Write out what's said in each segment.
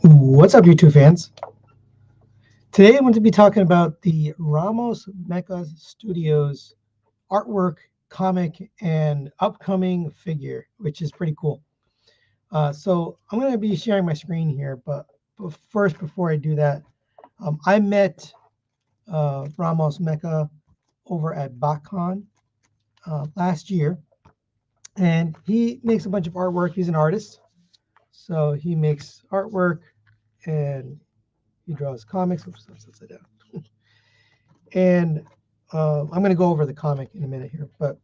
What's up, YouTube fans? Today I'm going to be talking about the Ramos Mecha Studios artwork, comic, and upcoming figure, which is pretty cool. So I'm going to be sharing my screen here, but first, before I do that, I met Ramos Mecha over at BotCon last year, and he makes a bunch of artwork. He's an artist, so he makes artwork and he draws comics. Oops, that's upside down. And I'm going to go over the comic in a minute here, but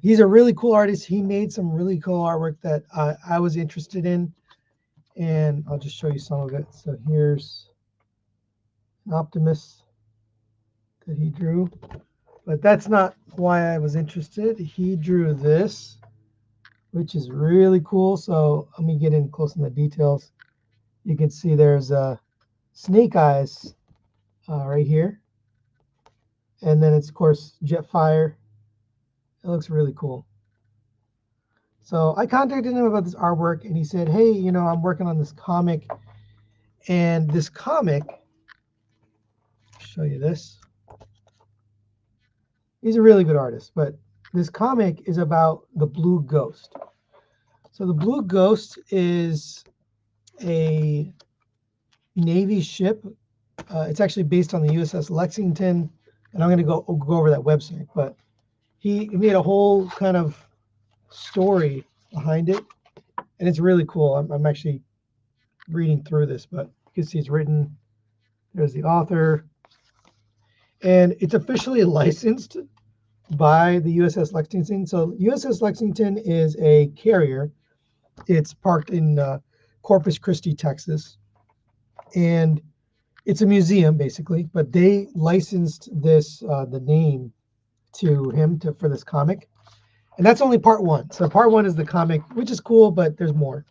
he's a really cool artist. He made some really cool artwork that I was interested in, and I'll just show you some of it. So here's an Optimus that he drew, but that's not why I was interested. He drew this, which is really cool. So let me get in close in the details. You can see there's Snake Eyes right here. And then it's, of course, Jetfire. It looks really cool. So I contacted him about this artwork, and he said, hey, I'm working on this comic. And this comic, I'll show you this. He's a really good artist, but this comic is about the Blue Ghost. So the Blue Ghost is a Navy ship. It's actually based on the USS Lexington, and I'm going to go over that website. But he made a whole kind of story behind it, and it's really cool. I'm actually reading through this, but you can see it's written. There's the author, and it's officially licensed by the USS Lexington. So USS Lexington is a carrier. It's parked in Corpus Christi, Texas, and it's a museum basically. But they licensed this the name to him for this comic, and that's only part one. So part one is the comic, which is cool, but there's more.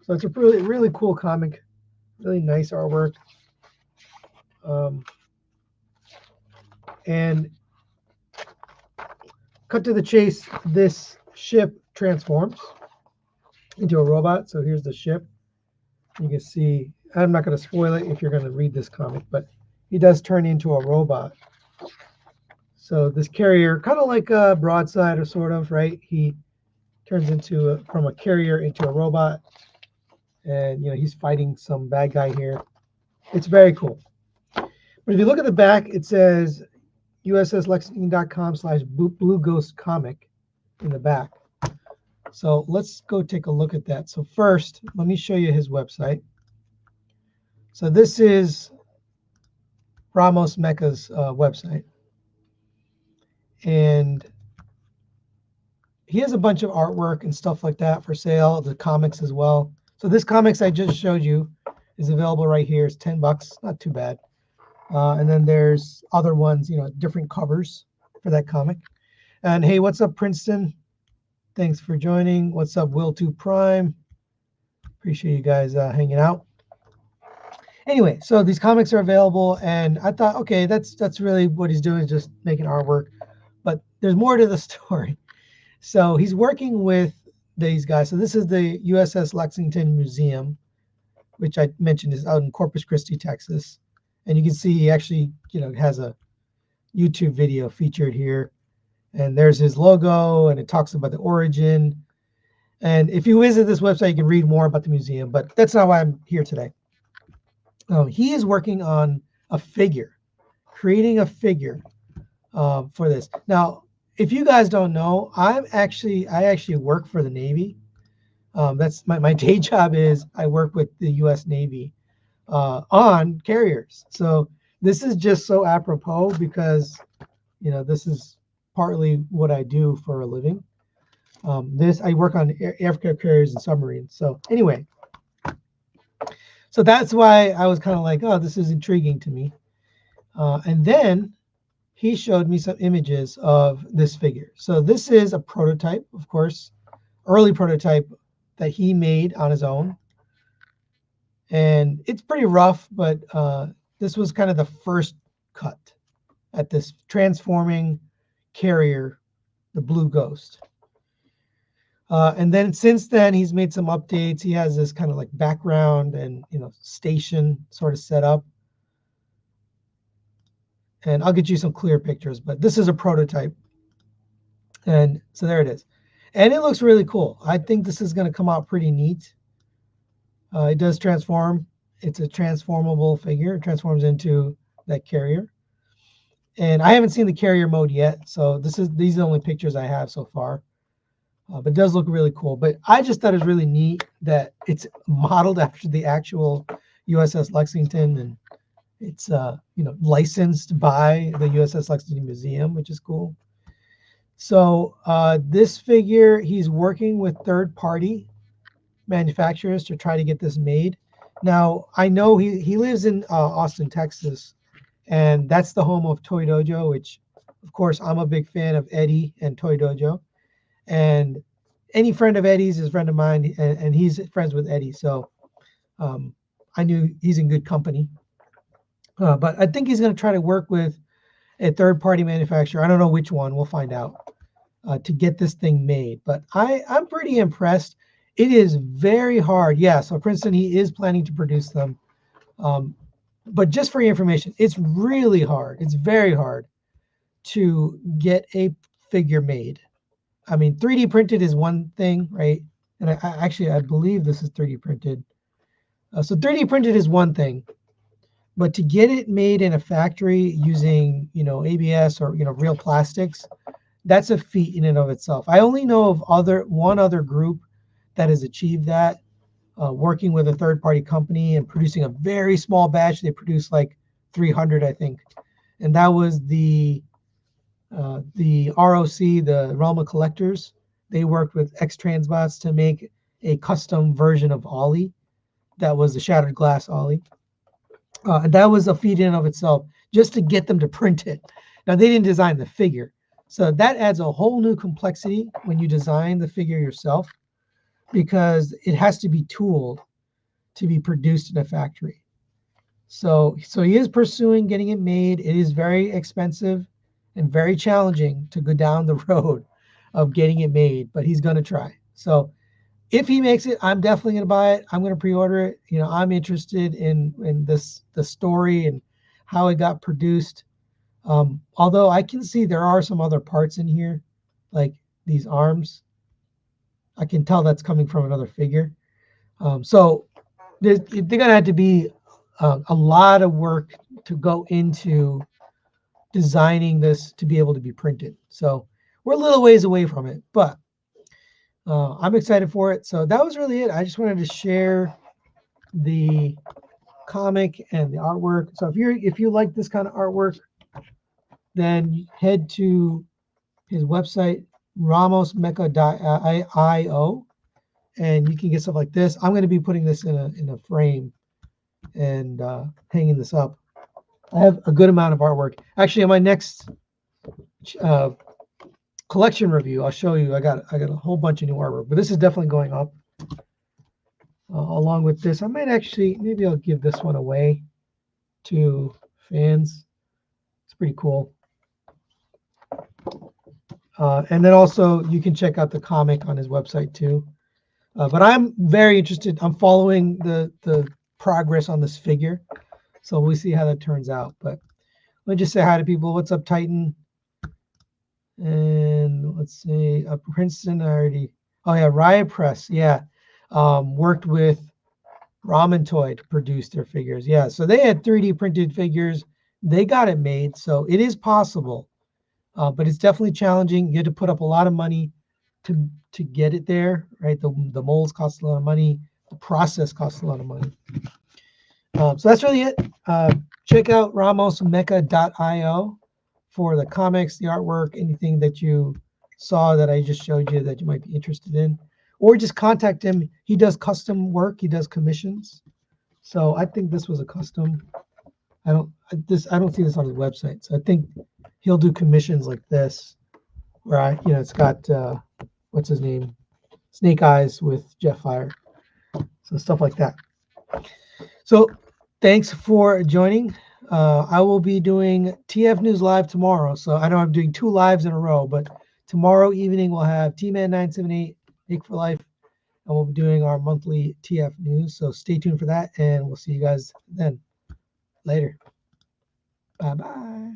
So it's a really cool comic, really nice artwork. And cut to the chase, this ship transforms into a robot. So here's the ship. You can see, I'm not going to spoil it if you're going to read this comic, but he does turn into a robot. So this carrier, kind of like a broadside or sort of, right? He turns from a carrier into a robot, and he's fighting some bad guy here. It's very cool. But if you look at the back, it says USSLexington.com/Blue Ghost Comic in the back. So let's go take a look at that. So first, let me show you his website. So this is Ramos Mecha's website. And he has a bunch of artwork and stuff like that for sale, the comics as well. So this comics I just showed you is available right here. It's $10, not too bad. And then there's other ones, different covers for that comic. And hey, what's up, Princeton? Thanks for joining. What's up, Will2 Prime? Appreciate you guys hanging out. Anyway, so these comics are available, and I thought, okay, that's really what he's doing, is just making artwork. But there's more to the story. So he's working with these guys. So this is the USS Lexington Museum, which I mentioned is out in Corpus Christi, Texas. And you can see he actually, has a YouTube video featured here. And there's his logo, and it talks about the origin. And if you visit this website, you can read more about the museum, but that's not why I'm here today. He is working on a figure, creating a figure for this. Now, if you guys don't know, I actually work for the Navy. That's my day job is I work with the U.S. Navy on carriers. So this is just so apropos because, this is partly what I do for a living. I work on aircraft carriers and submarines. So anyway, so that's why I was kind of like, oh, this is intriguing to me. And then he showed me some images of this figure. So this is a prototype, of course, early prototype that he made on his own. And it's pretty rough, but this was kind of the first cut at this transforming carrier, the Blue Ghost. And then since then, he's made some updates. He has this kind of like background and, you know, station sort of set up. And I'll get you some clear pictures, but this is a prototype. And so there it is. And it looks really cool. I think this is going to come out pretty neat. It does transform. It's a transformable figure. It transforms into that carrier. And I haven't seen the carrier mode yet, so these are the only pictures I have so far. But it does look really cool. But I just thought it was really neat that it's modeled after the actual USS Lexington, and it's you know, licensed by the USS Lexington Museum, which is cool. So this figure, he's working with third-party manufacturers to try to get this made. Now, I know he lives in Austin, Texas, and that's the home of Toy Dojo, which, of course, I'm a big fan of Eddie and Toy Dojo. And any friend of Eddie's is a friend of mine, and he's friends with Eddie. So I knew he's in good company. But I think he's going to try to work with a third-party manufacturer. I don't know which one. We'll find out to get this thing made. But I'm pretty impressed. It is very hard. Yeah, so Princeton, he is planning to produce them. But just for your information, it's really hard. It's very hard to get a figure made. I mean, 3D printed is one thing, right? And I believe this is 3D printed. So 3D printed is one thing. But to get it made in a factory using, you know, ABS or, you know, real plastics, that's a feat in and of itself. I only know of one other group that has achieved that, working with a third-party company and producing a very small batch. They produced like 300, I think, and that was the ROC, the Realm of Collectors. They worked with X Transbots to make a custom version of Ollie. That was the Shattered Glass Ollie. And that was a feat in and of itself, just to get them to print it. Now, they didn't design the figure. So that adds a whole new complexity when you design the figure yourself, because it has to be tooled to be produced in a factory. So he is pursuing getting it made. It is very expensive and very challenging to go down the road of getting it made, but he's going to try. So if he makes it, I'm definitely going to buy it. I'm going to pre-order it. You know, I'm interested in the story and how it got produced. Although I can see there are some other parts in here, like these arms. I can tell that's coming from another figure. So they're going to have to be a lot of work to go into designing this to be able to be printed. So we're a little ways away from it, but I'm excited for it. So that was really it. I just wanted to share the comic and the artwork. So if you like this kind of artwork, then head to his website, ramosmecha.io, and you can get stuff like this. I'm going to be putting this in a frame and hanging this up. I have a good amount of artwork. Actually, on my next collection review, I'll show you. I got a whole bunch of new artwork, but this is definitely going up along with this. I might actually, maybe I'll give this one away to fans. It's pretty cool. And then also you can check out the comic on his website too. But I'm very interested. I'm following the progress on this figure, so we'll see how that turns out. But let me just say hi to people. What's up, Titan? And let's see, Princeton. Oh yeah, Riot Press. Yeah, worked with Ramen Toy to produce their figures. Yeah, so they had 3D printed figures. They got it made, so it is possible. But it's definitely challenging. You had to put up a lot of money to get it there, right? The molds cost a lot of money. The process costs a lot of money. So that's really it. Check out ramosmecha.io for the comics, the artwork, anything that you saw that I just showed you that you might be interested in. Or just contact him. He does custom work. He does commissions. So I think this was a custom. I don't see this on his website. So I think he'll do commissions like this, where it's got what's his name, Snake Eyes with Jetfire, so stuff like that. So thanks for joining. I will be doing TF News Live tomorrow. So I know I'm doing 2 lives in a row, but tomorrow evening we'll have T-Man 978 Ink for Life, and we'll be doing our monthly TF news. So stay tuned for that, and we'll see you guys then. Later. Bye bye.